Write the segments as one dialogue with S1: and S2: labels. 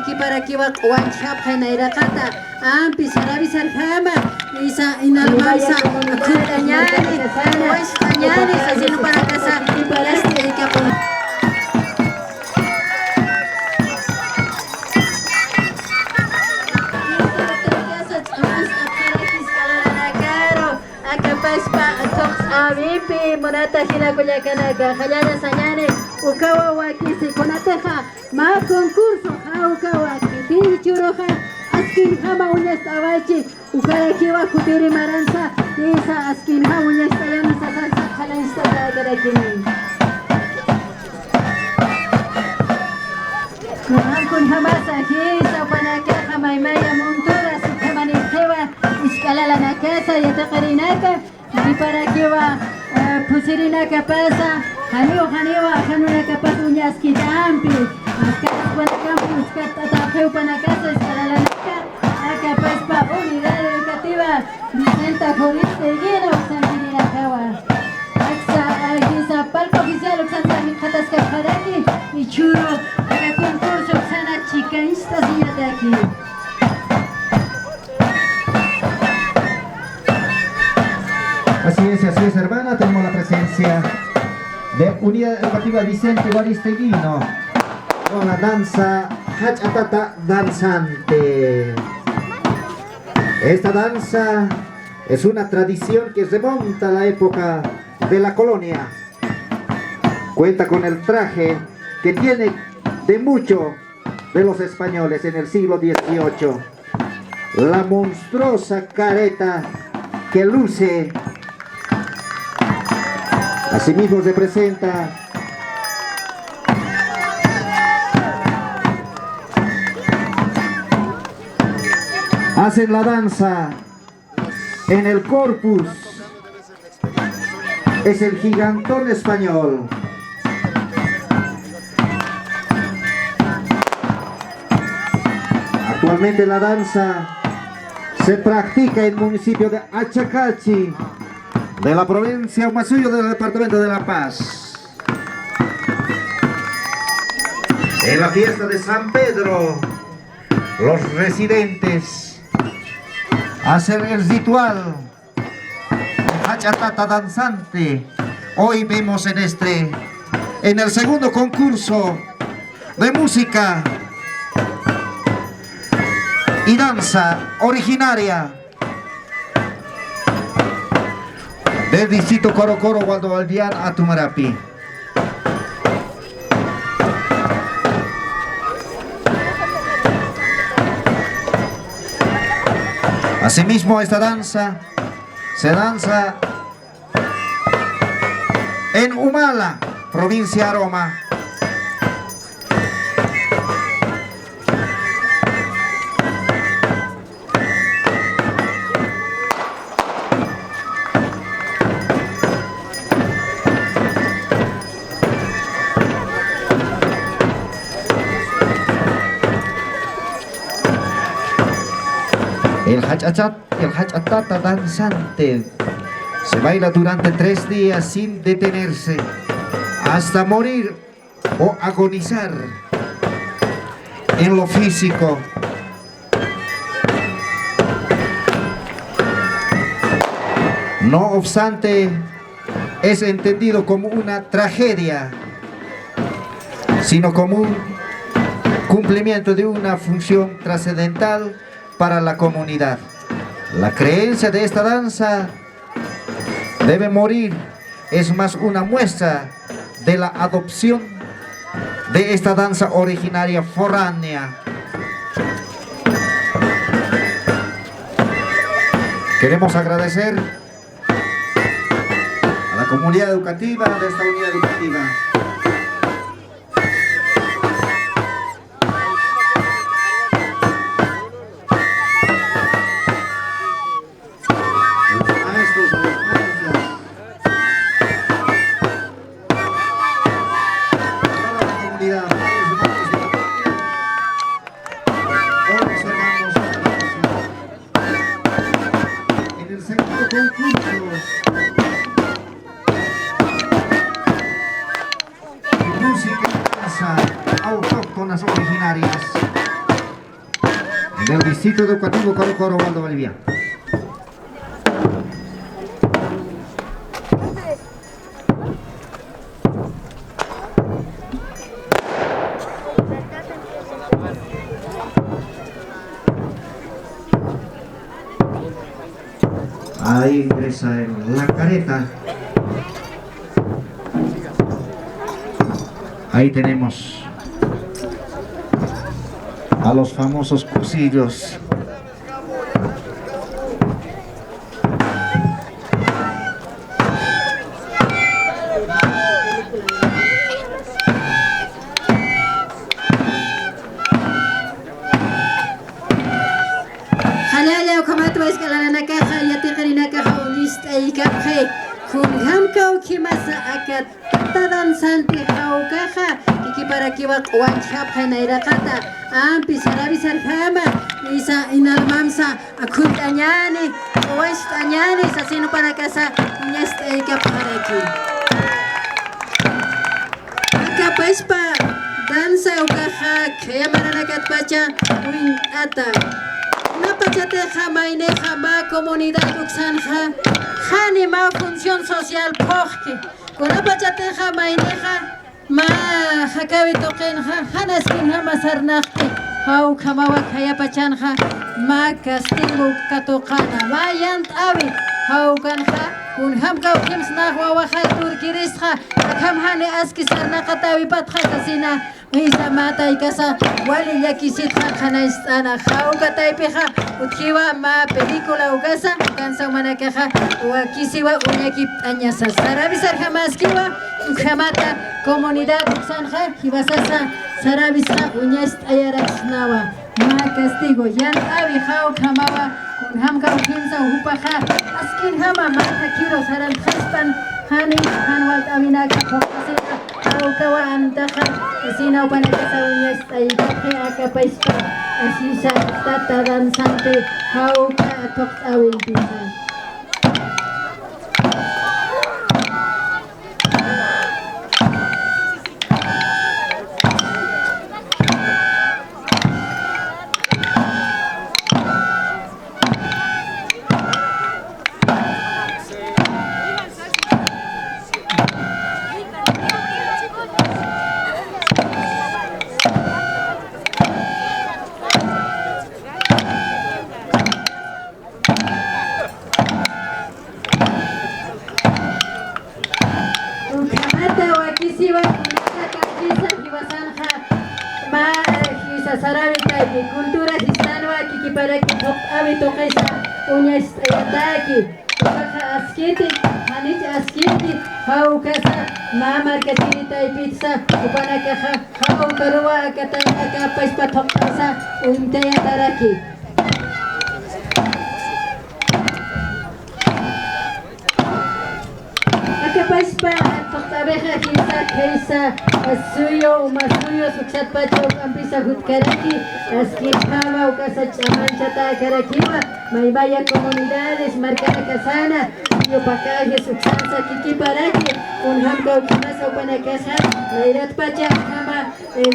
S1: Iki para kiwa one shop hainaira kata. Ampi sarabi sarjama. Isa inalmansa. Kutanyani. Pues tanyani. Sasino para casa. Este ikapon. Avipi monata hina kuyakanaka hayana sañane ukawa wakisi konateja ma concurso ha ukawa kiti churoja askin hama uñesta awachi ukara kiwa kutiri maranza isa askin ha uñesta yana sasansa khala instaga garakini kun hamasa hisa panaka hamaimaya montura sukhamani tewa iskala la nakasa yataqarinaka y para que va pusirina capasa haniwa hanuna capas uñas quitampi ascatas para campus catapeu para casa para la naca capaz pa unidad educativa Vicenta Joriste Guino Sanguinina Kawa Axa Giza palco oficial Oxanta Jatas Cajaraki y Churo para concurso Oxana Chica Insta de aquí.
S2: Así es, hermana, tenemos la presencia de Unidad Educativa Vicente Guaristeguino con la danza Hachatata Danzante. Esta danza es una tradición que remonta a la época de la colonia. Cuenta con el traje que tiene de mucho de los españoles en el siglo XVIII. La monstruosa careta que luce. Asimismo representa hacen la danza en el corpus, es el gigantón español. Actualmente la danza se practica en el municipio de Achacachi, de la provincia Huamachuyo del departamento de La Paz. En la fiesta de San Pedro, los residentes hacen el ritual de Hachatata Danzante. Hoy vemos en el segundo concurso de música y danza originaria del distrito Corocoro, Waldo Valdián, Atumarapi. Asimismo, esta danza se danza en Humala, provincia de Aroma. El Hachatata Danzante se baila durante 3 días sin detenerse hasta morir o agonizar en lo físico. No obstante, es entendido como una tragedia, sino como un cumplimiento de una función trascendental para la comunidad. La creencia de esta danza debe morir, es más una muestra de la adopción de esta danza originaria foránea. Queremos agradecer a la comunidad educativa de esta unidad educativa. Autóctonas originarias del Distrito Educativo Coro Coro Waldo Bolivia. Ahí ingresa en la careta. Ahí tenemos a los famosos cursillos.
S1: Halala ukamat wa iskala na kaha yati karina kaha unist ay kaphe kung hamkaw kimasa akat tadan santi haw kaha kikipara kiwa kwan chap naira kata ampi sarabi sarkama isa inalmamsa akut anyani west anyani sa sino para kasa nest ay kaparaki kapespa dansa ukaha kaya maranakat pacha win ata Napachate jamaine jama comunidad uxanja jani ma función social pojki kunapachate jamaine ma jakabi toqenja janaskin jama sarnaqti hau kamawa kaya pachanja ma castigo katoqana ma yant abi hau kanja kun hamka kims nahwa wa khatur kirisja kam hani aski sarnaqatawi patja kasina Isa mata ikasa wali yakisit khana istana khauka taipeha utkiwa ma película ugasa kansa manakaha wa kisiwa unyaki anyasa sarabisar hamaskiwa khamata comunidad sanja hibasasa sarabisa unyast ayaraxnawa ma castigo yan abi khau khamawa kun hamka ukinsa upaha askin hama ma kiro saran khaspan hani hanwal aminaka khokasita kawa antaha Sina upana kasawnya stay kafe akapaispa asisa tata dan sante hau ka tok awil bisa. Cultura hispanoa que para que top hábito que esa uña ataki baja askiti manich askiti hau casa mama que tirita y pizza upana caja hau karua kata ka paispa top casa unte taraki paispa toqtabeja kisa suyo masuyo suksat pacho ampisa hutkaraki askin kama ukasa chamanchata karakiwa maibaya comunidades marcada casana yo pakaje suksansa kikiparaki un hamka ukimasa upana casa lairat pacha kama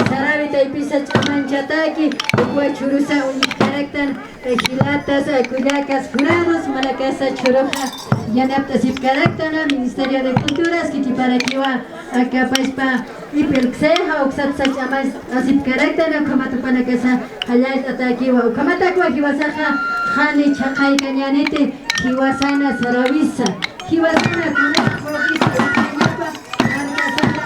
S1: sarabita ipisa chamanchataki ukwa churusa unikaraktan gilatas kuyakas jurados malakasa churoja Yanapta Sipkaraktana, Ministerio de Culturas, Kitiparakiwa, Akapaispa, Ipilxeja, Uxat Sachamas, Asipkaraktana, Kamatupanakasa, Hayat Atakiwa, Ukamatakwa, Kiwasaja, Hani Chakai Kanyanite, Kiwasana Saravisa, Kiwasana Kuna, Profisa, Kanyapa, Arkasana,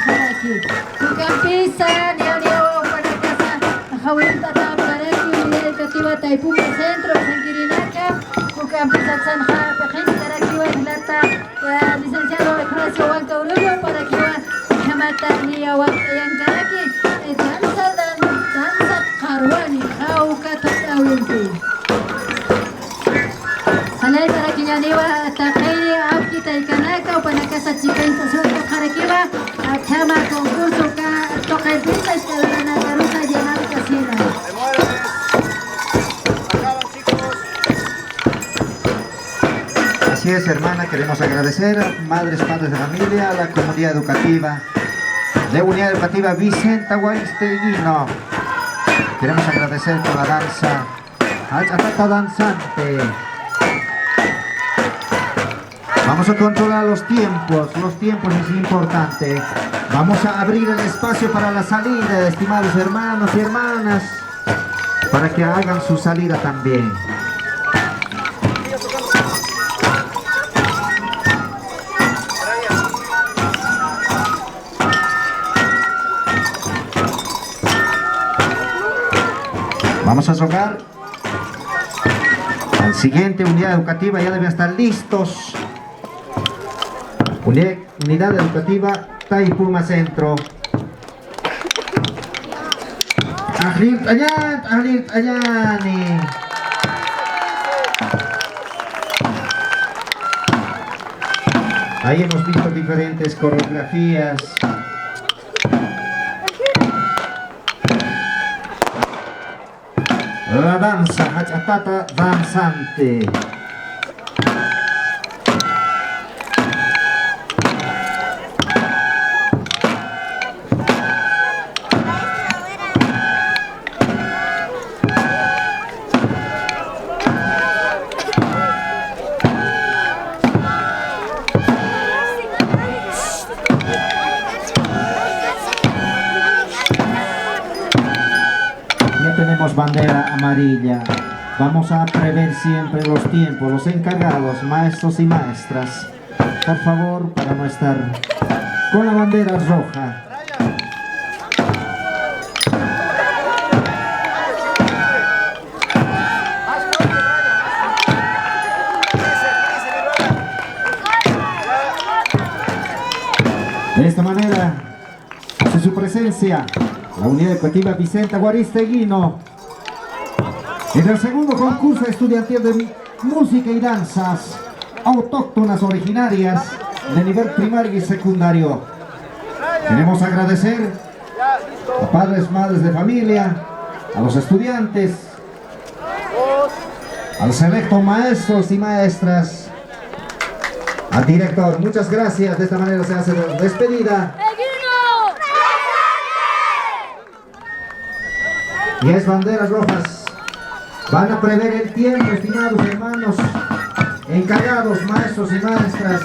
S1: para aquí. Tu campisa, niao, para casa, jawinta tam para aquí, unidad educativa Taipuma Centro, Sanquirinaka, tu campisa Sanja, Pajin, para aquí, Lata, licenciado Ignacio Huancaurullo, para aquí, Jamata, niao, Yankaraki, danza Karwani, Jauka, Totawinti. Halay para que ya niwa takay aquí taikanaka o para casa chica entonces para que va a chama concurso ka toca el pista escalera na carusa llena de casina.
S2: Así es, hermana, queremos agradecer a madres, padres de familia, a la comunidad educativa de Unidad Educativa Vicenta Guaristeguino. Queremos agradecer por la danza, Hachatata danzante. Vamos a controlar los tiempos es importante. Vamos a abrir el espacio para la salida, estimados hermanos y hermanas, para que hagan su salida también. Vamos a rogar al siguiente unidad educativa, ya deben estar listos. Unidad educativa Taipuma Centro. Ahlit Ayani. Ahí hemos visto diferentes coreografías. La danza Hachatata danzante. Tenemos bandera amarilla. Vamos a prever siempre los tiempos. Los encargados, maestros y maestras, por favor, para no estar con la bandera roja. De esta manera, hace su presencia la Unidad Educativa Vicenta Guaristeguino en el segundo concurso estudiantil de música y danzas autóctonas originarias de nivel primario y secundario. Queremos agradecer a padres, madres de familia, a los estudiantes, al selecto maestros y maestras, al director. Muchas gracias. De esta manera se hace la despedida. Y es banderas rojas. Van a prever el tiempo, estimados hermanos, encargados, maestros y maestras.